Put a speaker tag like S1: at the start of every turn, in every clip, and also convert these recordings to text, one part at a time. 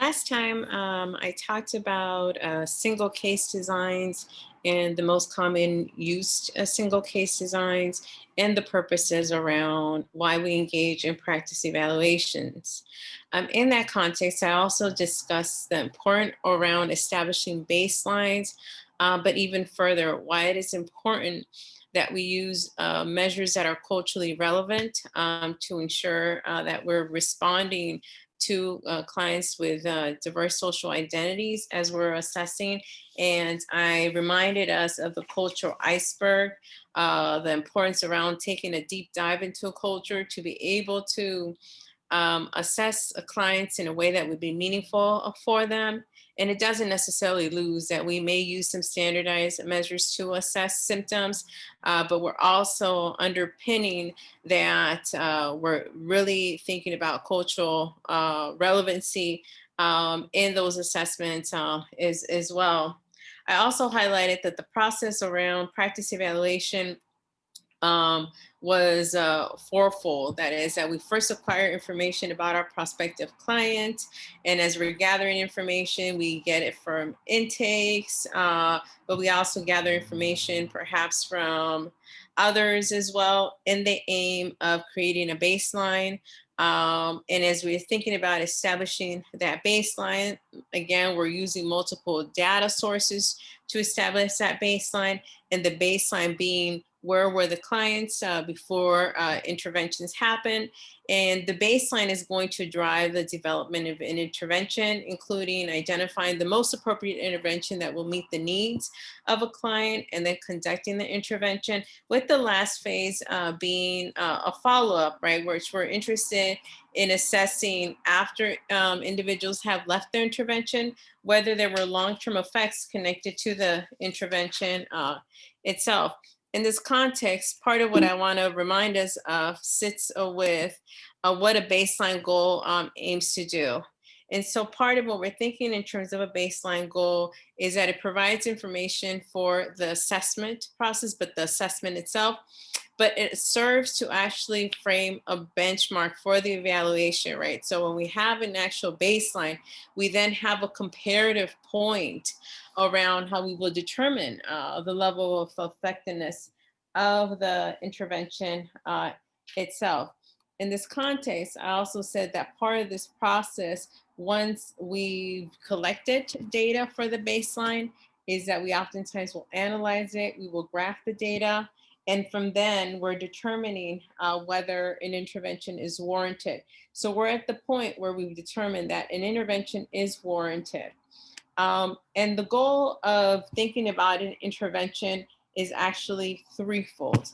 S1: Last time, I talked about single case designs and the most common used single case designs and the purposes around why we engage in practice evaluations. In that context, I also discussed the important around establishing baselines, but even further, why it is important that we use measures that are culturally relevant to ensure that we're responding to clients with diverse social identities as we're assessing. And I reminded us of the cultural iceberg, the importance around taking a deep dive into a culture to be able to assess clients in a way that would be meaningful for them. And it doesn't necessarily lose that we may use some standardized measures to assess symptoms, but we're also underpinning that we're really thinking about cultural relevancy in those assessments as well. I also highlighted that the process around practice evaluation um, was fourfold. That is, that we first acquire information about our prospective client, and as we're gathering information, we get it from intakes, but we also gather information perhaps from others as well, in the aim of creating a baseline. And as we're thinking about establishing that baseline, again, we're using multiple data sources to establish that baseline, and the baseline being where were the clients before interventions happen. And the baseline is going to drive the development of an intervention, including identifying the most appropriate intervention that will meet the needs of a client, and then conducting the intervention, with the last phase being a follow-up, right, which we're interested in assessing after individuals have left their intervention, whether there were long-term effects connected to the intervention itself. In this context, part of what I want to remind us of sits with what a baseline goal aims to do. And so part of what we're thinking in terms of a baseline goal is that it provides information for the assessment process, but the assessment itself, but it serves to actually frame a benchmark for the evaluation, right? So when we have an actual baseline, we then have a comparative point around how we will determine the level of effectiveness of the intervention itself. In this context, I also said that part of this process, once we've collected data for the baseline, is that we oftentimes will analyze it, we will graph the data, and from then we're determining whether an intervention is warranted. So we're at the point where we've determined that an intervention is warranted. And the goal of thinking about an intervention is actually threefold.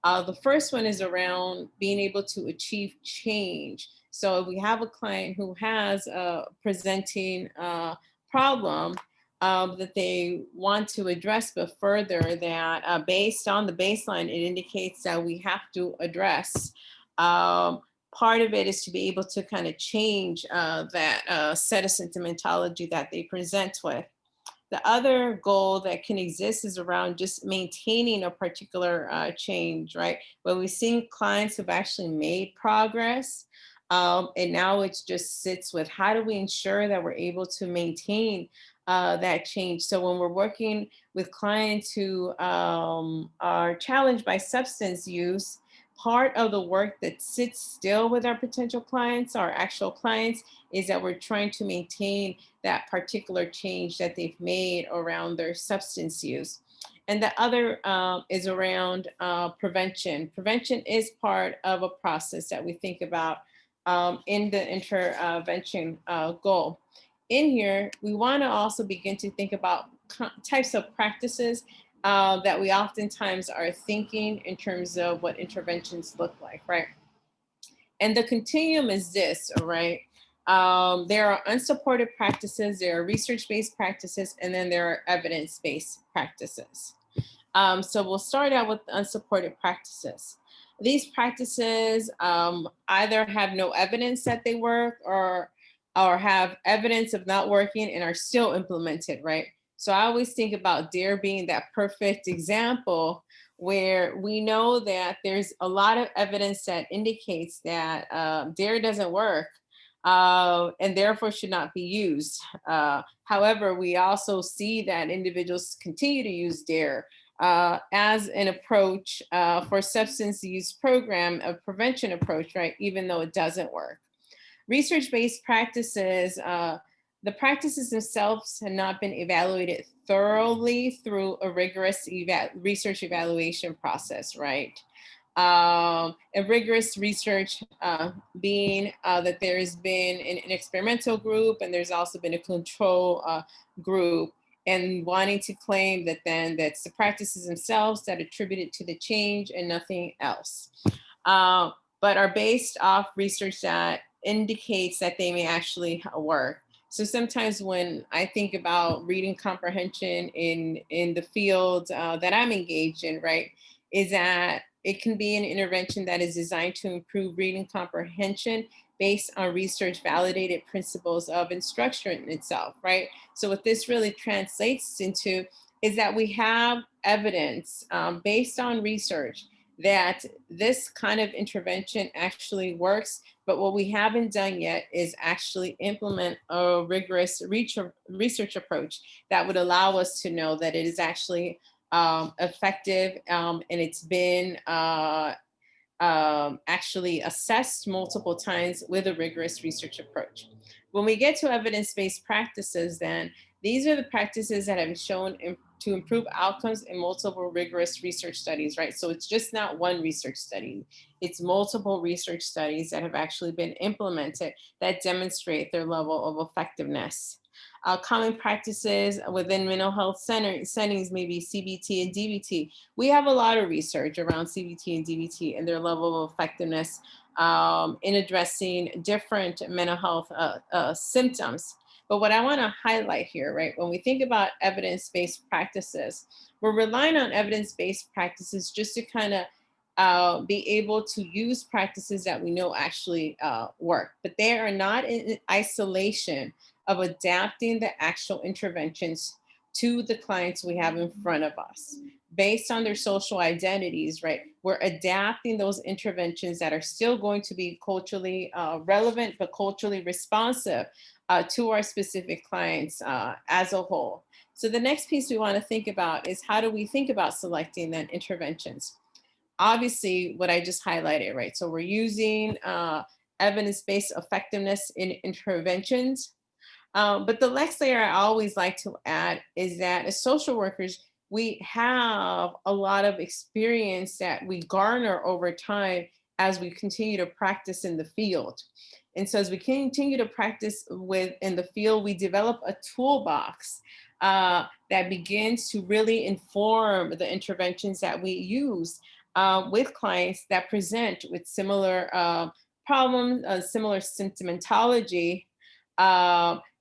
S1: The first one is around being able to achieve change. So if we have a client who has a presenting problem that they want to address, but further that based on the baseline, it indicates that we have to address. Um, Part of it is to be able to kind of change that set of sentimentology that they present with. The other goal that can exist is around just maintaining a particular change, right? Where we've seen clients who've actually made progress. And now it just sits with how do we ensure that we're able to maintain that change. So when we're working with clients who are challenged by substance use, part of the work that sits still with our potential clients, our actual clients, is that we're trying to maintain that particular change that they've made around their substance use. And the other is around prevention. Prevention is part of a process that we think about in the intervention goal. In here, we want to also begin to think about types of practices that we oftentimes are thinking in terms of what interventions look like, right? And the continuum is this, all right? There are unsupported practices, there are research-based practices, and then there are evidence-based practices. So we'll start out with unsupported practices. These practices either have no evidence that they work, or have evidence of not working and are still implemented, right? So I always think about DARE being that perfect example where we know that there's a lot of evidence that indicates that DARE doesn't work. and therefore should not be used. However, we also see that individuals continue to use DARE as an approach for substance use program, a prevention approach, right? Even though it doesn't work. Research-based practices, the practices themselves have not been evaluated thoroughly through a rigorous research evaluation process, right? A rigorous research being that there has been an experimental group and there's also been a control group, and wanting to claim that then that's the practices themselves that attributed to the change and nothing else. But are based off research that indicates that they may actually work. So sometimes when I think about reading comprehension in the field that I'm engaged in, right, is that it can be an intervention that is designed to improve reading comprehension based on research validated principles of instruction itself, right? So what this really translates into is that we have evidence based on research that this kind of intervention actually works, but what we haven't done yet is actually implement a rigorous research approach that would allow us to know that it is actually effective, and it's been actually assessed multiple times with a rigorous research approach. When we get to evidence-based practices, then these are the practices that have shown to improve outcomes in multiple rigorous research studies, right? So it's just not one research study, it's multiple research studies that have actually been implemented that demonstrate their level of effectiveness. Common practices within mental health settings may be CBT and DBT. We have a lot of research around CBT and DBT and their level of effectiveness in addressing different mental health symptoms. But what I want to highlight here, right, when we think about evidence-based practices, we're relying on evidence-based practices just to kind of be able to use practices that we know actually work, but they are not in isolation of adapting the actual interventions to the clients we have in front of us. Based on their social identities, right? We're adapting those interventions that are still going to be culturally relevant, but culturally responsive to our specific clients as a whole. So the next piece we want to think about is how do we think about selecting then interventions? Obviously, what I just highlighted, right? So we're using evidence-based effectiveness in interventions. But the next layer I always like to add is that as social workers, we have a lot of experience that we garner over time as we continue to practice in the field. And so as we continue to practice in the field, we develop a toolbox that begins to really inform the interventions that we use with clients that present with similar problems, similar symptomatology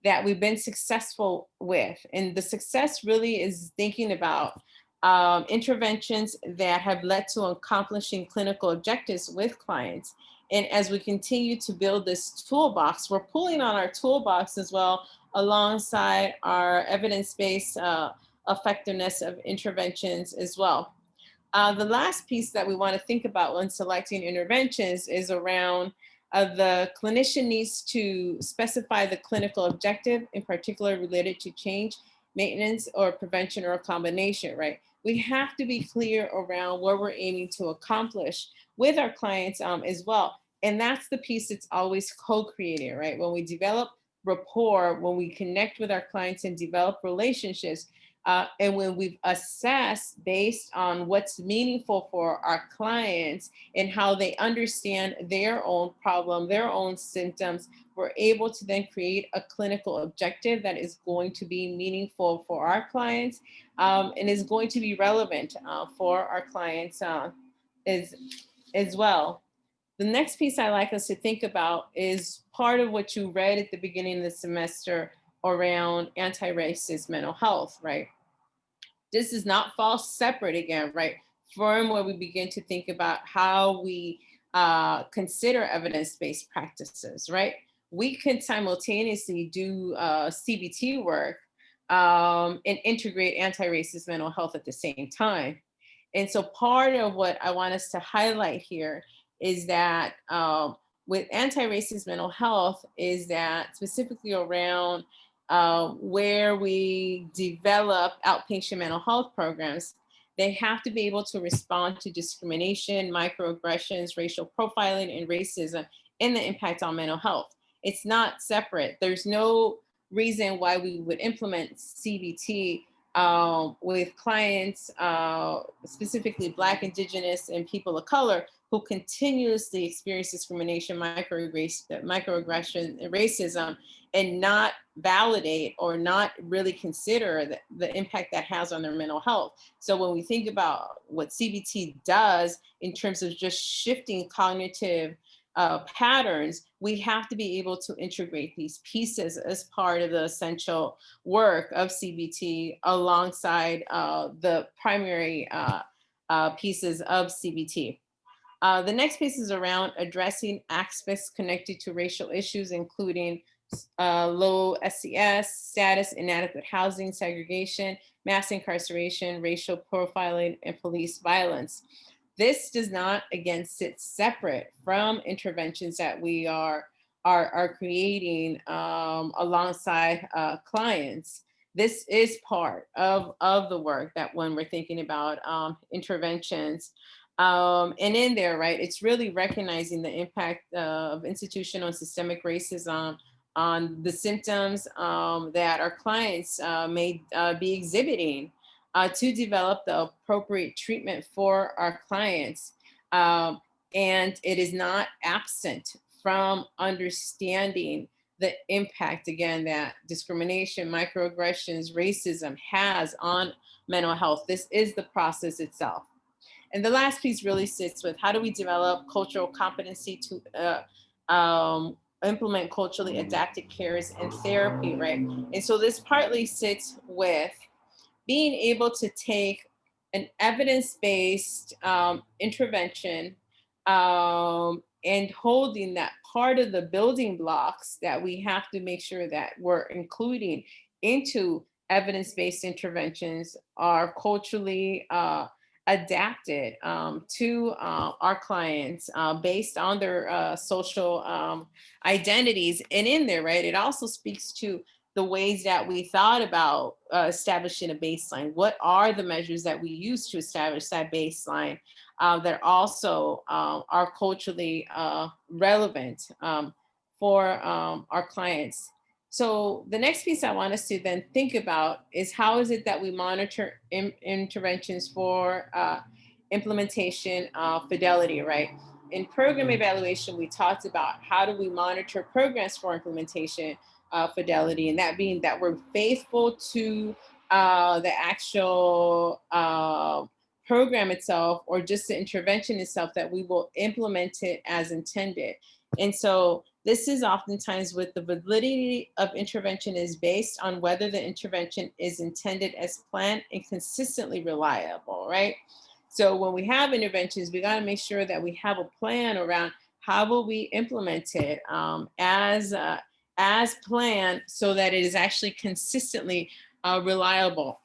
S1: that we've been successful with. And the success really is thinking about interventions that have led to accomplishing clinical objectives with clients. And as we continue to build this toolbox, we're pulling on our toolbox as well alongside our evidence-based effectiveness of interventions as well. The last piece that we want to think about when selecting interventions is around the clinician needs to specify the clinical objective, in particular related to change, maintenance, or prevention, or a combination, right? We have to be clear around what we're aiming to accomplish with our clients as well. And that's the piece that's always co-creating, right? When we develop rapport, when we connect with our clients and develop relationships, and when we've assessed based on what's meaningful for our clients and how they understand their own problem, their own symptoms, we're able to then create a clinical objective that is going to be meaningful for our clients and is going to be relevant for our clients as well. The next piece I like us to think about is part of what you read at the beginning of the semester around anti-racist mental health, right? This does not fall separate again, right? From where we begin to think about how we consider evidence-based practices, right? We can simultaneously do CBT work and integrate anti-racist mental health at the same time. And so part of what I want us to highlight here is that with anti-racist mental health is that specifically around where we develop outpatient mental health programs, they have to be able to respond to discrimination, microaggressions, racial profiling, and racism and the impact on mental health. It's not separate. There's no reason why we would implement CBT with clients, specifically Black, Indigenous, and people of color who continuously experience discrimination, microaggression, and racism, and not validate or not really consider the impact that has on their mental health. So when we think about what CBT does in terms of just shifting cognitive patterns, we have to be able to integrate these pieces as part of the essential work of CBT alongside the primary pieces of CBT. The next piece is around addressing aspects connected to racial issues, including low SES status, inadequate housing, segregation, mass incarceration, racial profiling, and police violence. This does not, again, sit separate from interventions that we are creating alongside clients. This is part of the work that when we're thinking about interventions. And in there, right, it's really recognizing the impact of institutional and systemic racism on the symptoms that our clients may be exhibiting to develop the appropriate treatment for our clients. And it is not absent from understanding the impact, again, that discrimination, microaggressions, racism has on mental health. This is the process itself. And the last piece really sits with how do we develop cultural competency to implement culturally adapted cares and therapy, right? And so this partly sits with being able to take an evidence-based intervention and holding that part of the building blocks that we have to make sure that we're including into evidence-based interventions are culturally adapted to our clients based on their social identities. And in there, right, it also speaks to the ways that we thought about establishing a baseline. What are the measures that we use to establish that baseline that also are culturally relevant for our clients? So the next piece I want us to then think about is how is it that we monitor interventions for implementation fidelity, right? In program evaluation, we talked about how do we monitor programs for implementation fidelity, and that being that we're faithful to the actual program itself or just the intervention itself, that we will implement it as intended. And so this is oftentimes with the validity of intervention is based on whether the intervention is intended as planned and consistently reliable, right? So when we have interventions, we got to make sure that we have a plan around how will we implement it as planned so that it is actually consistently reliable.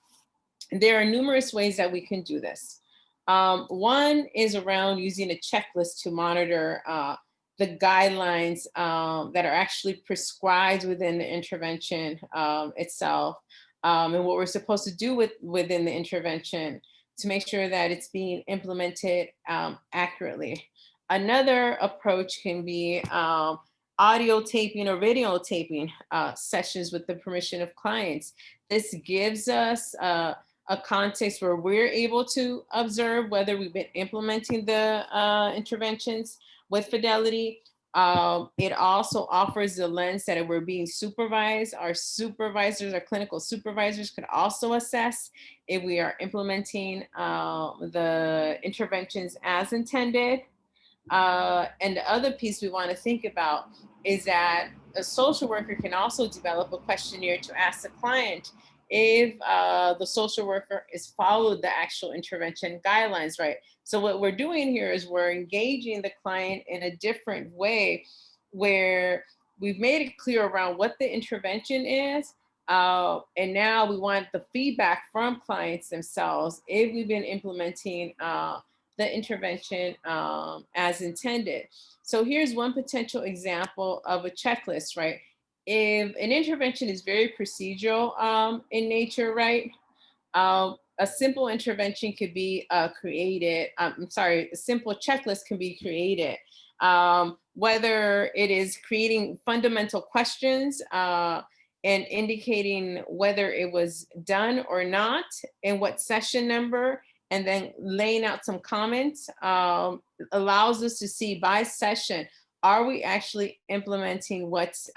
S1: There are numerous ways that we can do this. One is around using a checklist to monitor the guidelines that are actually prescribed within the intervention itself, and what we're supposed to do within the intervention to make sure that it's being implemented accurately. Another approach can be audio taping or video taping sessions with the permission of clients. This gives us a context where we're able to observe whether we've been implementing the interventions with fidelity. It also offers the lens that if we're being supervised, our supervisors, our clinical supervisors could also assess if we are implementing the interventions as intended. And the other piece we want to think about is that a social worker can also develop a questionnaire to ask the client if the social worker is followed the actual intervention guidelines, right? So what we're doing here is we're engaging the client in a different way where we've made it clear around what the intervention is. And now we want the feedback from clients themselves if we've been implementing the intervention as intended. So here's one potential example of a checklist, right? If an intervention is very procedural in nature, right? A simple intervention could be created. I'm sorry, a simple checklist can be created. Whether it is creating fundamental questions and indicating whether it was done or not, and what session number, and then laying out some comments allows us to see by session, are we actually implementing what's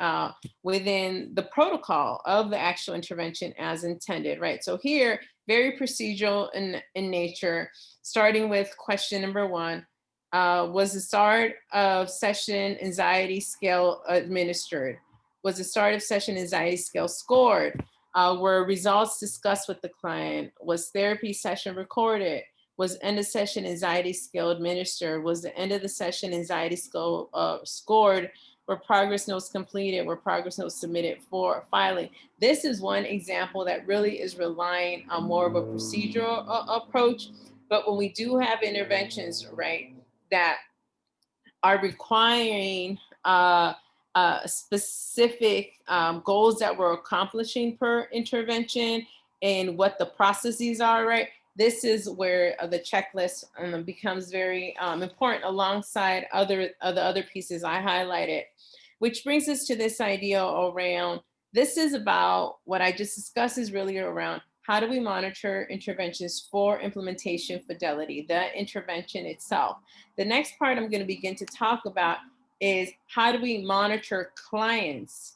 S1: within the protocol of the actual intervention as intended, right? So here, very procedural in nature, starting with question number one. Was the start of session anxiety scale administered? Was the start of session anxiety scale scored? Were results discussed with the client? Was therapy session recorded? Was end of session anxiety scale administered? Was the end of the session anxiety scale scored? Were progress notes completed? Were progress notes submitted for filing? This is one example that really is relying on more of a procedural approach. But when we do have interventions, right, that are requiring specific goals that we're accomplishing per intervention and what the processes are, right? This is where the checklist becomes very important alongside the other pieces I highlighted, which brings us to this idea around, this is about what I just discussed is really around how do we monitor interventions for implementation fidelity, the intervention itself. The next part I'm going to begin to talk about is how do we monitor clients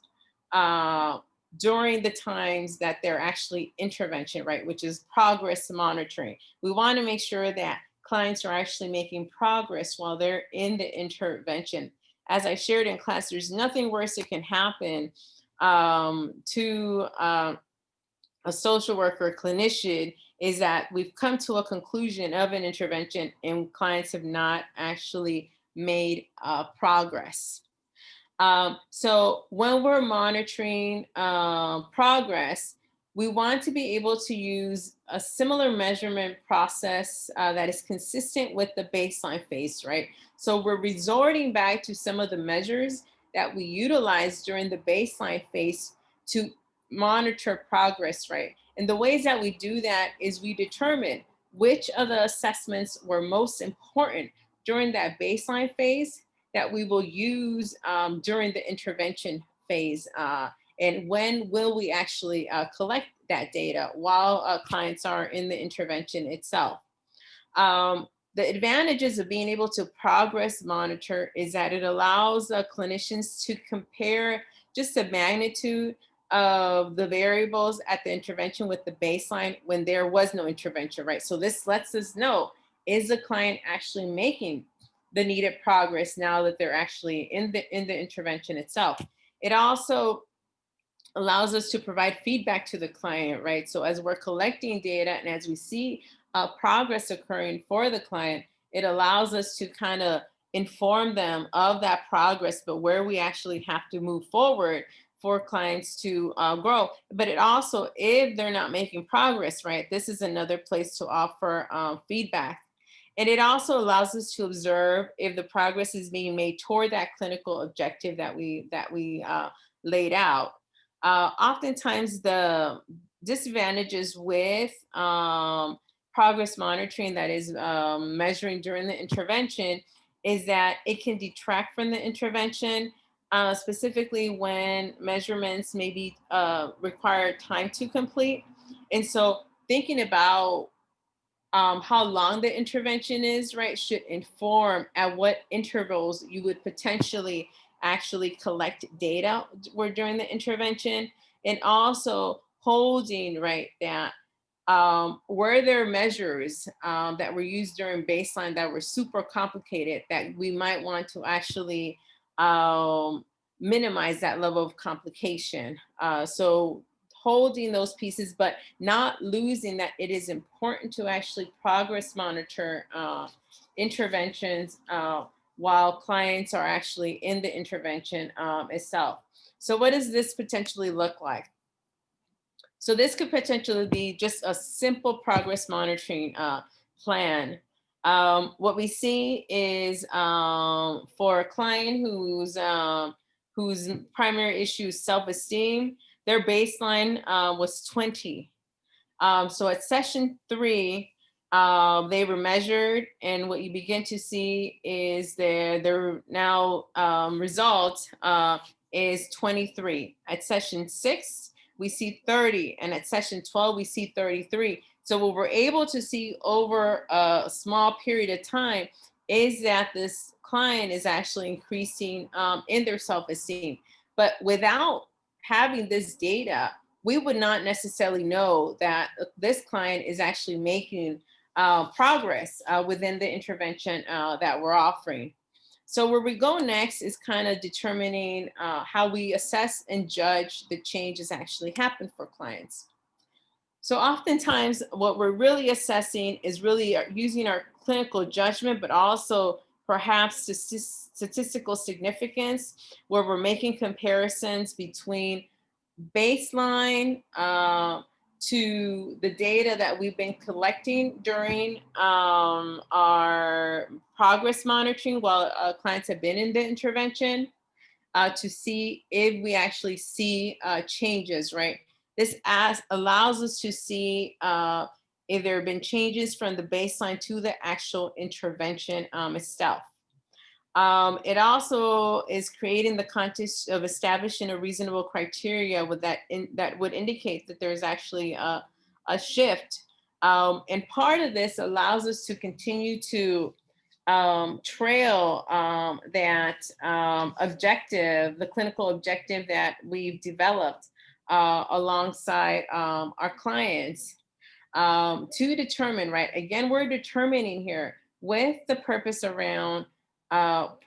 S1: during the times that they're actually intervention, right? Which is progress monitoring. We want to make sure that clients are actually making progress while they're in the intervention. As I shared in class, there's nothing worse that can happen to a social worker, clinician, is that we've come to a conclusion of an intervention and clients have not actually made progress. So when we're monitoring progress, we want to be able to use a similar measurement process that is consistent with the baseline phase, right? So we're resorting back to some of the measures that we utilize during the baseline phase to monitor progress, right? And the ways that we do that is we determine which of the assessments were most important during that baseline phase that we will use during the intervention phase. And when will we actually collect that data while clients are in the intervention itself? The advantages of being able to progress monitor is that it allows clinicians to compare just the magnitude of the variables at the intervention with the baseline when there was no intervention, right? So this lets us know, is the client actually making the needed progress now that they're actually in the intervention itself? It also allows us to provide feedback to the client, right? So as we're collecting data and as we see progress occurring for the client, it allows us to kind of inform them of that progress, but where we actually have to move forward for clients to grow. But it also, if they're not making progress, right, this is another place to offer feedback. And it also allows us to observe if the progress is being made toward that clinical objective that we laid out. Oftentimes, the disadvantages with progress monitoring, that is measuring during the intervention, is that it can detract from the intervention, specifically when measurements maybe require time to complete. And so thinking about how long the intervention is, right, should inform at what intervals you would potentially actually collect data during the intervention, and also holding, right, that were there measures that were used during baseline that were super complicated that we might want to actually minimize that level of complication. So holding those pieces, but not losing that it is important to actually progress monitor interventions while clients are actually in the intervention itself. So what does this potentially look like? So this could potentially be just a simple progress monitoring plan. What we see is for a client whose primary issue is self-esteem, their baseline was 20. So at session 3, they were measured, and what you begin to see is their now result is 23. At session 6, we see 30, and at session 12, we see 33. So what we're able to see over a small period of time is that this client is actually increasing in their self-esteem. But without having this data, we would not necessarily know that this client is actually making progress within the intervention that we're offering. So where we go next is kind of determining how we assess and judge the changes actually happen for clients. So oftentimes what we're really assessing is really using our clinical judgment, but also perhaps statistical significance, where we're making comparisons between baseline to the data that we've been collecting during our progress monitoring while clients have been in the intervention, to see if we actually see changes, right? This allows us to see if there have been changes from the baseline to the actual intervention itself. It also is creating the context of establishing a reasonable criteria with that would indicate that there's actually a shift. And part of this allows us to continue to trail that objective, the clinical objective that we've developed alongside our clients, to determine, right? Again, we're determining here with the purpose around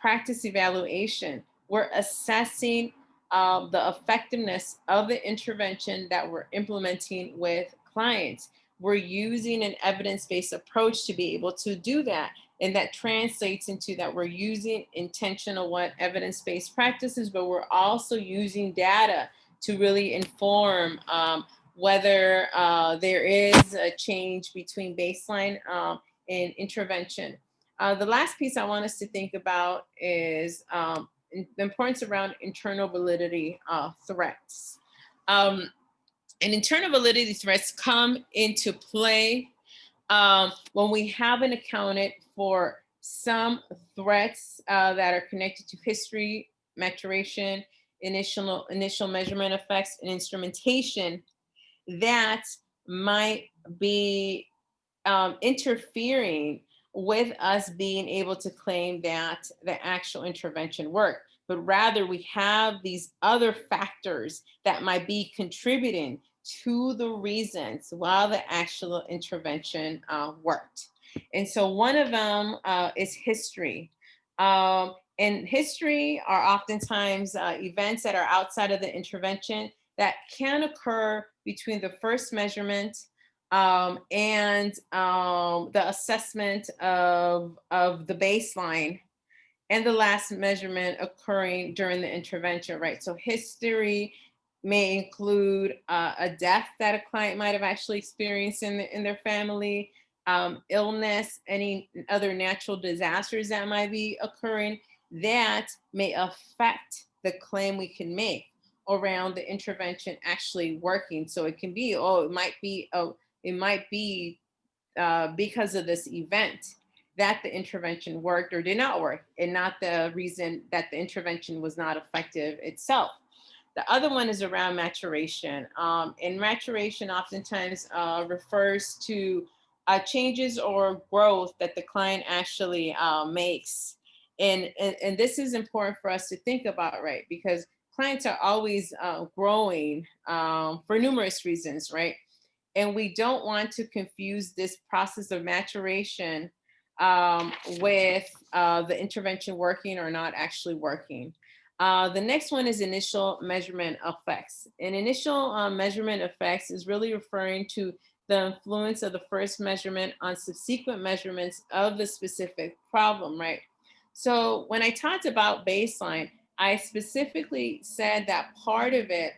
S1: practice evaluation. We're assessing the effectiveness of the intervention that we're implementing with clients. We're using an evidence-based approach to be able to do that. And that translates into that we're using intentional evidence-based practices, but we're also using data to really inform whether there is a change between baseline and intervention. The last piece I want us to think about is the importance around internal validity threats. And internal validity threats come into play when we haven't accounted for some threats that are connected to history, maturation, initial measurement effects, and instrumentation that might be interfering with us being able to claim that the actual intervention worked. But rather, we have these other factors that might be contributing to the reasons why the actual intervention worked. And so one of them is history. And history are oftentimes events that are outside of the intervention that can occur between the first measurement and the assessment of the baseline and the last measurement occurring during the intervention, right? So history may include a death that a client might have actually experienced in their family, illness, any other natural disasters that might be occurring that may affect the claim we can make around the intervention actually working. So it can be, oh, it might be because of this event that the intervention worked or did not work, and not the reason that the intervention was not effective itself. The other one is around maturation. And maturation oftentimes refers to changes or growth that the client actually makes. And this is important for us to think about, right? Because clients are always growing for numerous reasons, right? And we don't want to confuse this process of maturation with the intervention working or not actually working. The next one is initial measurement effects. And initial measurement effects is really referring to the influence of the first measurement on subsequent measurements of the specific problem, right? So when I talked about baseline, I specifically said that part of it,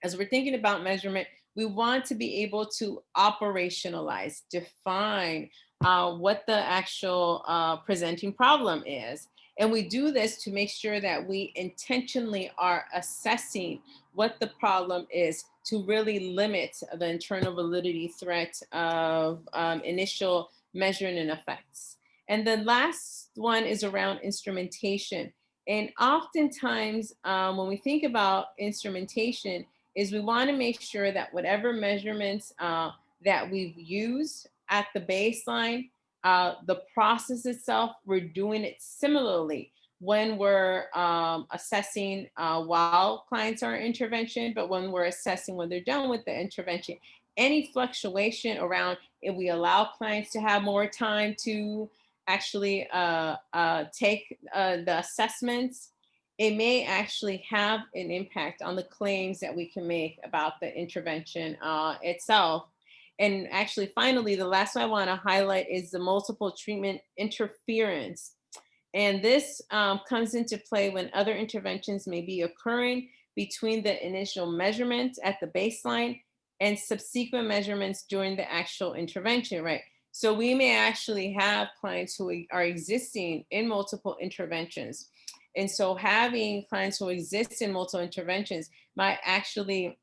S1: as we're thinking about measurement, we want to be able to operationalize, define what the actual presenting problem is. And we do this to make sure that we intentionally are assessing what the problem is to really limit the internal validity threat of initial measuring and effects. And the last one is around instrumentation. And oftentimes, when we think about instrumentation, is we want to make sure that whatever measurements that we've used at the baseline, the process itself, we're doing it similarly when we're assessing while clients are in intervention, but when we're assessing when they're done with the intervention, any fluctuation around if we allow clients to have more time to actually take the assessments, it may actually have an impact on the claims that we can make about the intervention itself. And actually, finally, the last one I want to highlight is the multiple treatment interference. And this comes into play when other interventions may be occurring between the initial measurement at the baseline and subsequent measurements during the actual intervention, right? So we may actually have clients who are existing in multiple interventions. And so having clients who exist in multiple interventions might actually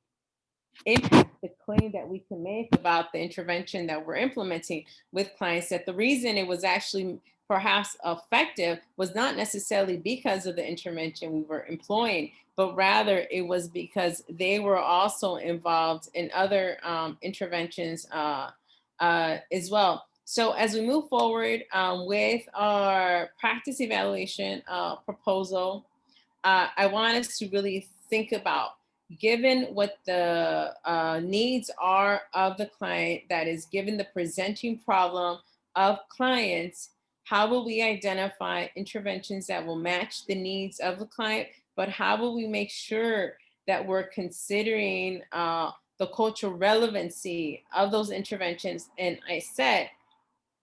S1: impact the claim that we can make about the intervention that we're implementing with clients, that the reason it was actually perhaps effective was not necessarily because of the intervention we were employing, but rather it was because they were also involved in other interventions as well. So as we move forward with our practice evaluation proposal, I want us to really think about, given what the needs are of the client, that is, given the presenting problem of clients, how will we identify interventions that will match the needs of the client? But how will we make sure that we're considering the cultural relevancy of those interventions? And I said,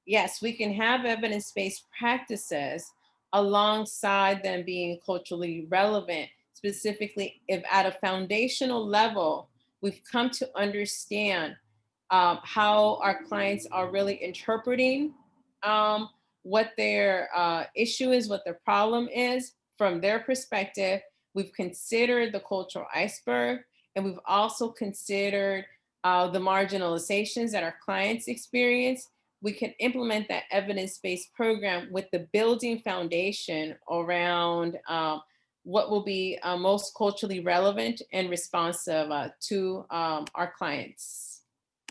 S1: yes, we can have evidence-based practices alongside them being culturally relevant, specifically if at a foundational level, we've come to understand how our clients are really interpreting um, what their issue is, what their problem is from their perspective. We've considered the cultural iceberg, and we've also considered the marginalizations that our clients experience. We can implement that evidence-based program with the building foundation around what will be most culturally relevant and responsive to our clients.